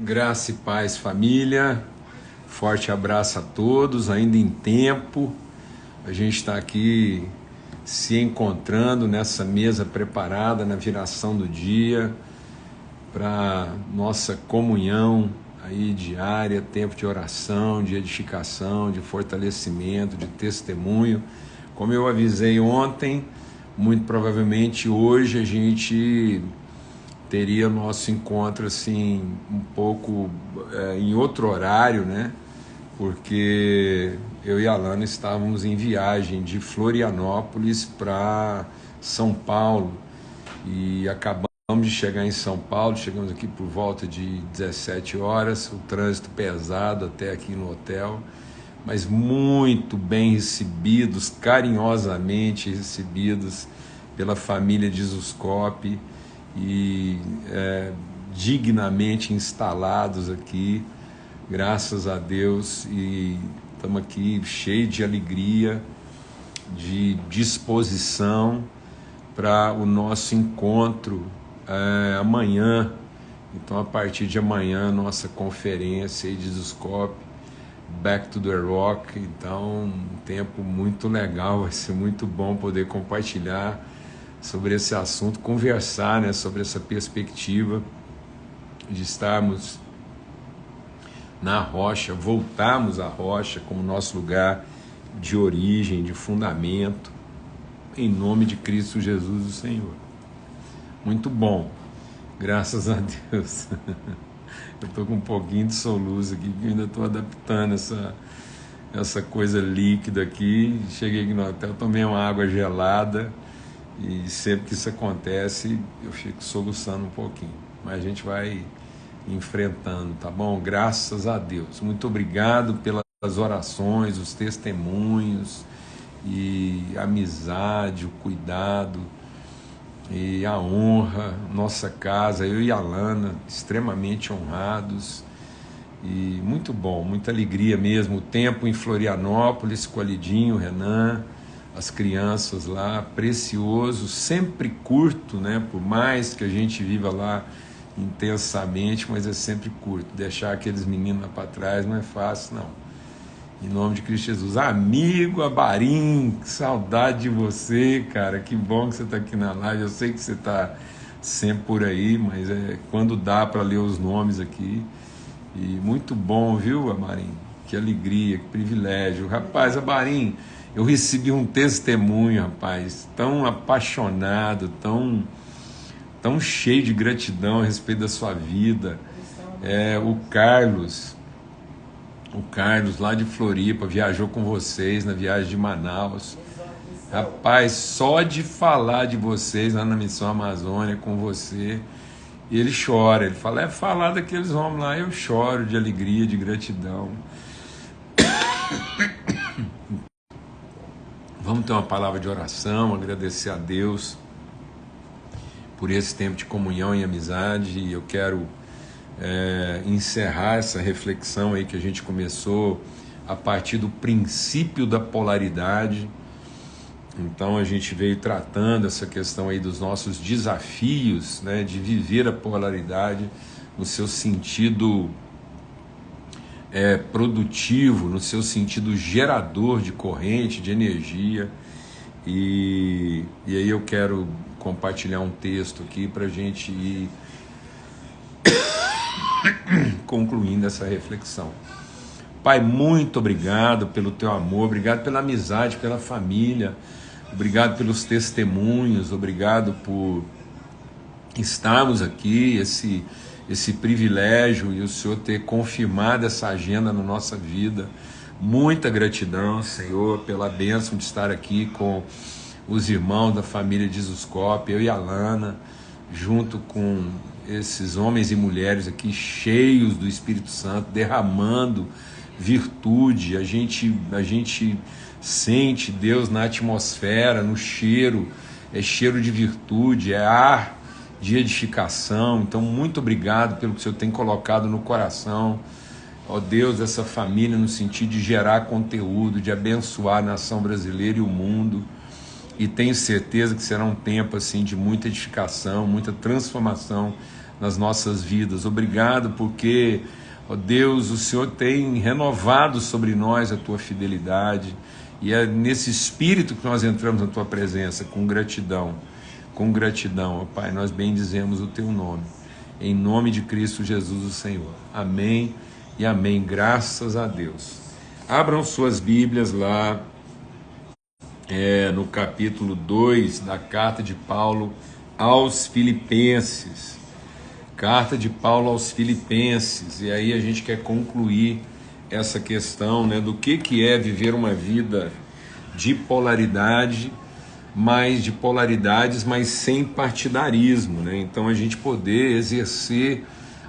Graça e paz, família. Forte abraço a todos, ainda em tempo. A gente está aqui se encontrando nessa mesa preparada na viração do dia para nossa comunhão aí diária, tempo de oração, de edificação, de fortalecimento, de testemunho. Como eu avisei ontem, muito provavelmente hoje a gente teria nosso encontro assim um pouco em outro horário, né? Porque eu e a Alana estávamos em viagem de Florianópolis para São Paulo e acabamos de chegar em São Paulo, chegamos aqui por volta de 17 horas, o trânsito pesado até aqui no hotel, mas muito bem recebidos, carinhosamente recebidos pela família de Zuscope e dignamente instalados aqui, graças a Deus, e estamos aqui cheios de alegria, de disposição para o nosso encontro amanhã. Então, a partir de amanhã, nossa conferência aí de Zuscope, Back to the Rock. Então, um tempo muito legal, vai ser muito bom poder compartilhar sobre esse assunto, conversar, né, sobre essa perspectiva de estarmos na rocha, voltarmos à rocha como nosso lugar de origem, de fundamento, em nome de Cristo Jesus, o Senhor. Muito bom, graças a Deus. Eu estou com um pouquinho de soluço aqui, porque ainda estou adaptando essa coisa líquida aqui. Cheguei aqui no hotel, tomei uma água gelada, e sempre que isso acontece, eu fico soluçando um pouquinho. Mas a gente vai enfrentando, tá bom? Graças a Deus. Muito obrigado pelas orações, os testemunhos, e a amizade, o cuidado e a honra. Nossa casa, eu e a Alana, extremamente honrados. E muito bom, muita alegria mesmo. O tempo em Florianópolis, com a Lidinho, o Renan, as crianças lá, precioso, sempre curto, né? Por mais que a gente viva lá intensamente, mas é sempre curto. Deixar aqueles meninos lá para trás não é fácil, não. Em nome de Cristo Jesus. Amigo Abarim, que saudade de você, cara. Que bom que você está aqui na live. Eu sei que você está sempre por aí, mas quando dá para ler os nomes aqui. E muito bom, viu, Abarim? Que alegria, que privilégio. Rapaz, Abarim, eu recebi um testemunho, rapaz, tão apaixonado, tão cheio de gratidão a respeito da sua vida. O Carlos lá de Floripa, viajou com vocês na viagem de Manaus. Rapaz, só de falar de vocês lá na Missão Amazônia com você, ele chora. Ele fala, falar daqueles homens lá, eu choro de alegria, de gratidão. Vamos ter uma palavra de oração, agradecer a Deus por esse tempo de comunhão e amizade. E eu quero encerrar essa reflexão aí que a gente começou a partir do princípio da polaridade. Então a gente veio tratando essa questão aí dos nossos desafios, né, de viver a polaridade no seu sentido produtivo, no seu sentido gerador de corrente, de energia. E aí eu quero compartilhar um texto aqui para a gente ir concluindo essa reflexão. Pai, muito obrigado pelo teu amor, obrigado pela amizade, pela família, obrigado pelos testemunhos, obrigado por estarmos aqui, esse privilégio, e o Senhor ter confirmado essa agenda na nossa vida. Muita gratidão, Senhor, pela bênção de estar aqui com os irmãos da família de Zuscope, eu e a Alana, junto com esses homens e mulheres aqui cheios do Espírito Santo, derramando virtude. A gente sente Deus na atmosfera, no cheiro, é cheiro de virtude, é ar de edificação. Então, muito obrigado pelo que o Senhor tem colocado no coração, ó Deus, essa família, no sentido de gerar conteúdo, de abençoar a nação brasileira e o mundo. E tenho certeza que será um tempo assim de muita edificação, muita transformação nas nossas vidas. Obrigado porque, ó Deus, o Senhor tem renovado sobre nós a tua fidelidade, e é nesse espírito que nós entramos na tua presença, com gratidão, ó Pai. Nós bendizemos o teu nome, em nome de Cristo Jesus, o Senhor. Amém e amém. Graças a Deus. Abram suas Bíblias lá no capítulo 2 da carta de Paulo aos Filipenses. Carta de Paulo aos Filipenses. E aí a gente quer concluir essa questão, né, do que é viver uma vida de polaridade, mas de polaridades, mas sem partidarismo, né? Então a gente poder exercer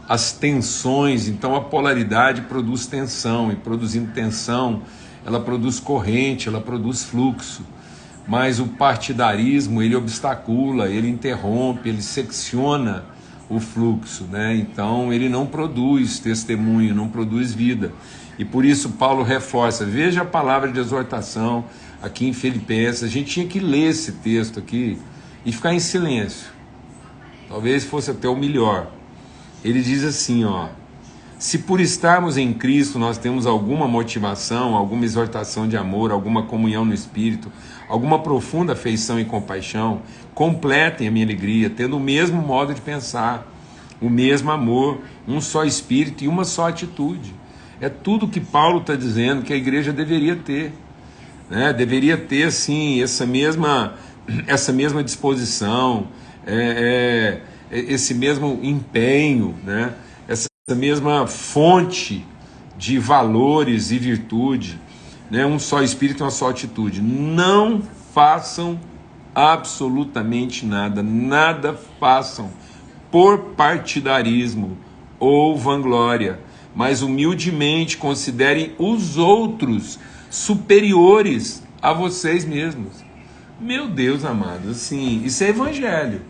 as tensões. Então a polaridade produz tensão, e produzindo tensão, ela produz corrente, ela produz fluxo. Mas o partidarismo, ele obstacula, ele interrompe, ele secciona o fluxo, né? Então ele não produz testemunho, não produz vida. E por isso Paulo reforça, veja a palavra de exortação aqui em Filipenses. A gente tinha que ler esse texto aqui e ficar em silêncio. Talvez fosse até o melhor. Ele diz assim, ó: se por estarmos em Cristo nós temos alguma motivação, alguma exortação de amor, alguma comunhão no Espírito, alguma profunda afeição e compaixão, completem a minha alegria, tendo o mesmo modo de pensar, o mesmo amor, um só Espírito e uma só atitude. É tudo que Paulo está dizendo que a igreja deveria ter, né? Deveria ter, sim, essa mesma disposição, esse mesmo empenho, né? Essa mesma fonte de valores e virtude, né? Um só Espírito e uma só atitude. Não façam absolutamente nada façam por partidarismo ou vanglória, mas humildemente considerem os outros superiores a vocês mesmos. Meu Deus amado, assim, isso é evangelho.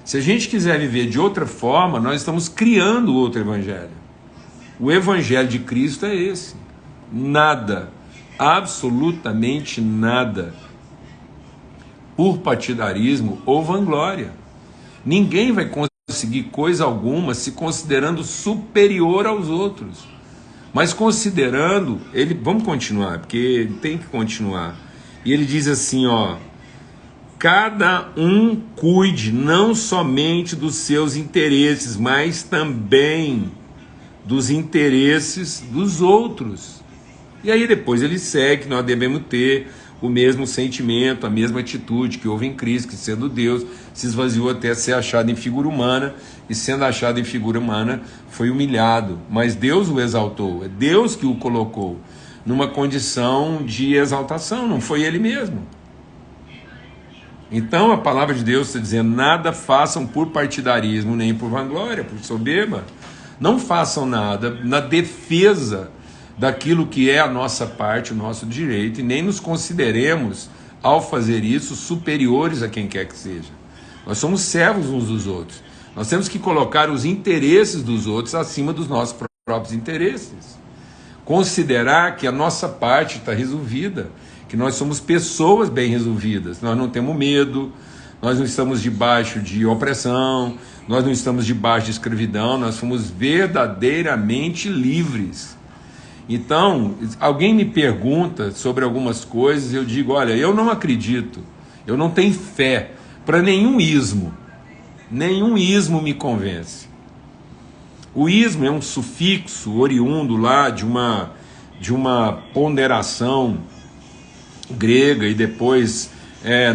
Se a gente quiser viver de outra forma, nós estamos criando outro evangelho. O evangelho de Cristo é esse. Nada, absolutamente nada, por partidarismo ou vanglória. Ninguém vai conseguir coisa alguma se considerando superior aos outros, mas considerando ele. Vamos continuar, porque tem que continuar. E ele diz assim, ó: cada um cuide não somente dos seus interesses, mas também dos interesses dos outros. E aí depois ele segue que nós devemos ter o mesmo sentimento, a mesma atitude que houve em Cristo, que sendo Deus, se esvaziou até ser achado em figura humana, e sendo achado em figura humana, foi humilhado. Mas Deus o exaltou, é Deus que o colocou numa condição de exaltação, não foi ele mesmo. Então a palavra de Deus está dizendo: nada façam por partidarismo, nem por vanglória, por soberba. Não façam nada na defesa daquilo que é a nossa parte, o nosso direito, e nem nos consideremos, ao fazer isso, superiores a quem quer que seja. Nós somos servos uns dos outros. Nós temos que colocar os interesses dos outros acima dos nossos próprios interesses. Considerar que a nossa parte está resolvida, que nós somos pessoas bem resolvidas, nós não temos medo, nós não estamos debaixo de opressão, nós não estamos debaixo de escravidão, nós somos verdadeiramente livres. Então, alguém me pergunta sobre algumas coisas, eu digo: olha, eu não acredito, eu não tenho fé para nenhum ismo me convence. O ismo é um sufixo oriundo lá de uma ponderação grega e depois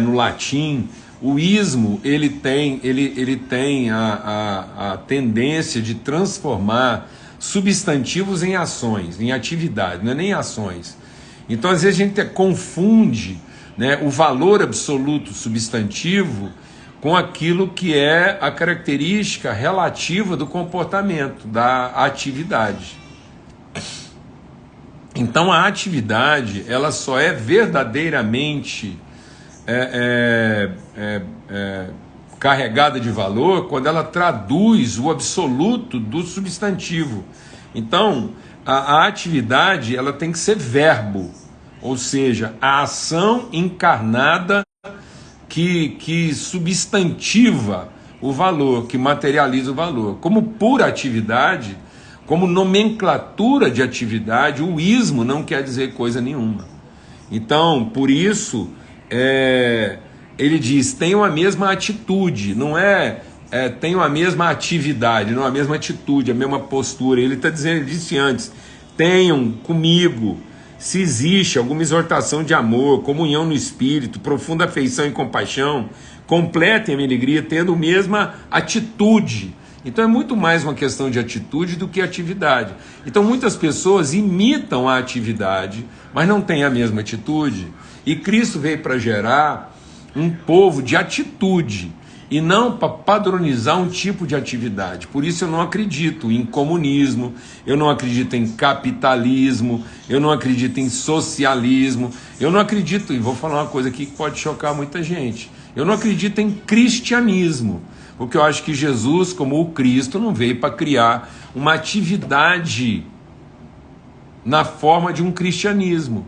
no latim. O ismo ele tem a tendência de transformar substantivos em ações, em atividade, não é nem ações. Então às vezes a gente confunde, né, o valor absoluto substantivo com aquilo que é a característica relativa do comportamento, da atividade. Então a atividade ela só é verdadeiramente carregada de valor quando ela traduz o absoluto do substantivo. Então a atividade ela tem que ser verbo, ou seja, a ação encarnada que substantiva o valor, que materializa o valor. Como pura atividade, como nomenclatura de atividade, o ismo não quer dizer coisa nenhuma. Então, por isso, ele diz, tenham a mesma atitude, não tenham a mesma atividade, não a mesma atitude, a mesma postura. Ele está dizendo, ele disse antes, tenham comigo, se existe alguma exortação de amor, comunhão no Espírito, profunda afeição e compaixão, completem a minha alegria tendo a mesma atitude. Então é muito mais uma questão de atitude do que atividade. Então muitas pessoas imitam a atividade, mas não têm a mesma atitude. E Cristo veio para gerar um povo de atitude e não para padronizar um tipo de atividade. Por isso eu não acredito em comunismo, eu não acredito em capitalismo, eu não acredito em socialismo, eu não acredito, e vou falar uma coisa aqui que pode chocar muita gente, eu não acredito em cristianismo, porque eu acho que Jesus, como o Cristo, não veio para criar uma atividade na forma de um cristianismo.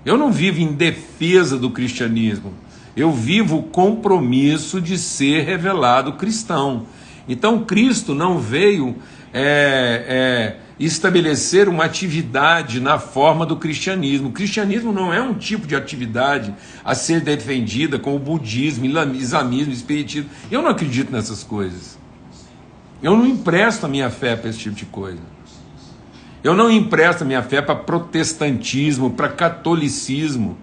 Eu não vivo em defesa do cristianismo, eu vivo o compromisso de ser revelado cristão. Então Cristo não veio estabelecer uma atividade na forma do cristianismo. O cristianismo não é um tipo de atividade a ser defendida como o budismo, islamismo, espiritismo. Eu não acredito nessas coisas. Eu não empresto a minha fé para esse tipo de coisa. Eu não empresto a minha fé para protestantismo, para catolicismo.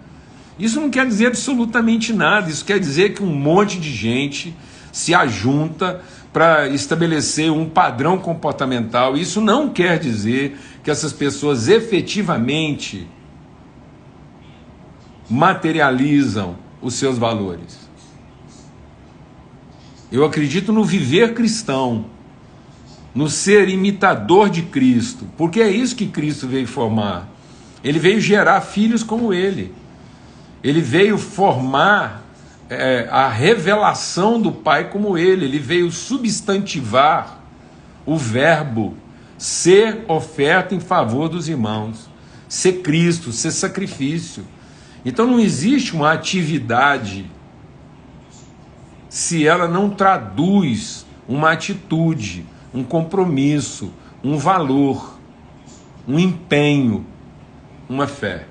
Isso não quer dizer absolutamente nada. Isso quer dizer que um monte de gente se ajunta para estabelecer um padrão comportamental. Isso não quer dizer que essas pessoas efetivamente materializam os seus valores. Eu acredito no viver cristão, no ser imitador de Cristo, porque é isso que Cristo veio formar. Ele veio gerar filhos como ele. Ele veio formar a revelação do Pai como ele veio substantivar o verbo ser oferta em favor dos irmãos, ser Cristo, ser sacrifício. Então não existe uma atividade se ela não traduz uma atitude, um compromisso, um valor, um empenho, uma fé.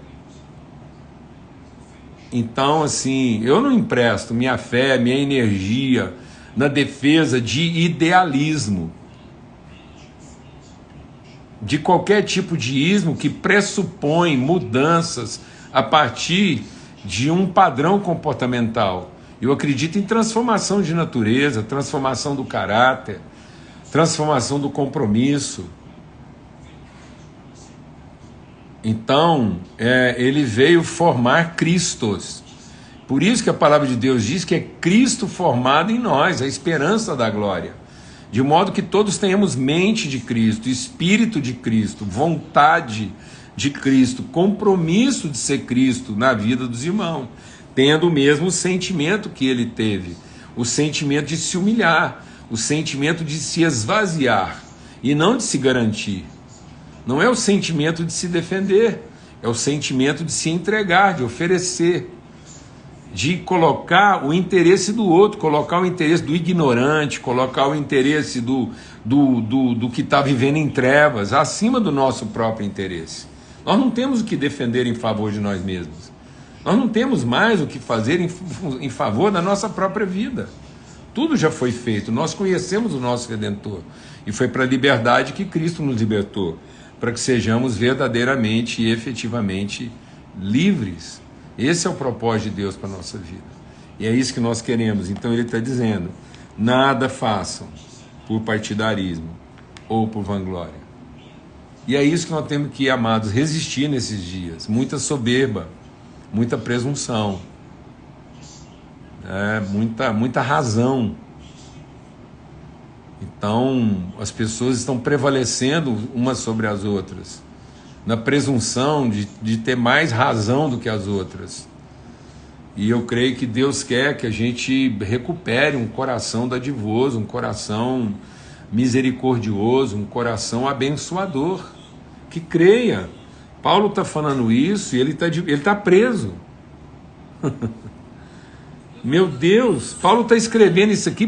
Então, assim, eu não empresto minha fé, minha energia na defesa de idealismo, de qualquer tipo de ismo que pressupõe mudanças a partir de um padrão comportamental. Eu acredito em transformação de natureza, transformação do caráter, transformação do compromisso. Então, ele veio formar Cristos. Por isso que a palavra de Deus diz que é Cristo formado em nós, a esperança da glória. De modo que todos tenhamos mente de Cristo, espírito de Cristo, vontade de Cristo, compromisso de ser Cristo na vida dos irmãos, tendo o mesmo sentimento que ele teve, o sentimento de se humilhar, o sentimento de se esvaziar e não de se garantir. Não é o sentimento de se defender, é o sentimento de se entregar, de oferecer, de colocar o interesse do outro, colocar o interesse do ignorante, colocar o interesse do que está vivendo em trevas, acima do nosso próprio interesse. Nós não temos o que defender em favor de nós mesmos. Nós não temos mais o que fazer em favor da nossa própria vida. Tudo já foi feito, nós conhecemos o nosso Redentor. E foi para a liberdade que Cristo nos libertou, para que sejamos verdadeiramente e efetivamente livres. Esse é o propósito de Deus para a nossa vida. E é isso que nós queremos. Então ele está dizendo, nada façam por partidarismo ou por vanglória. E é isso que nós temos que, amados, resistir nesses dias. Muita soberba, muita presunção, muita razão. Então, as pessoas estão prevalecendo umas sobre as outras, na presunção de ter mais razão do que as outras. E eu creio que Deus quer que a gente recupere um coração dadivoso, um coração misericordioso, um coração abençoador, que creia. Paulo está falando isso e ele está preso. Meu Deus, Paulo está escrevendo isso aqui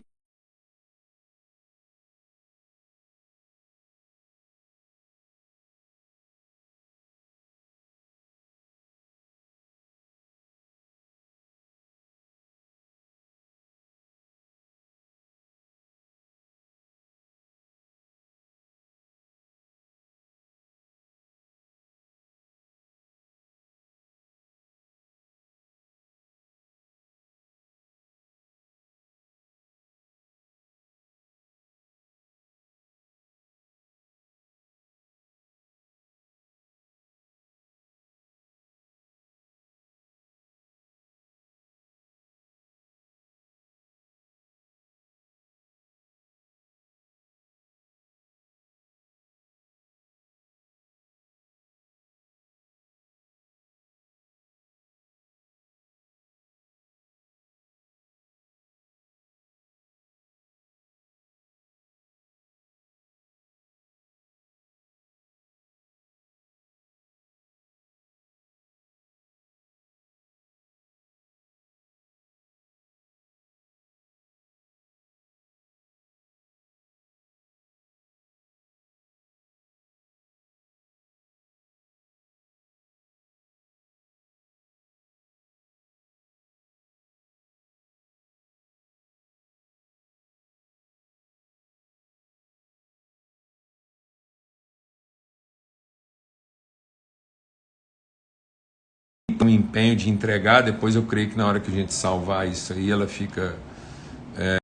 empenho de entregar. Depois eu creio que na hora que a gente salvar isso aí, ela fica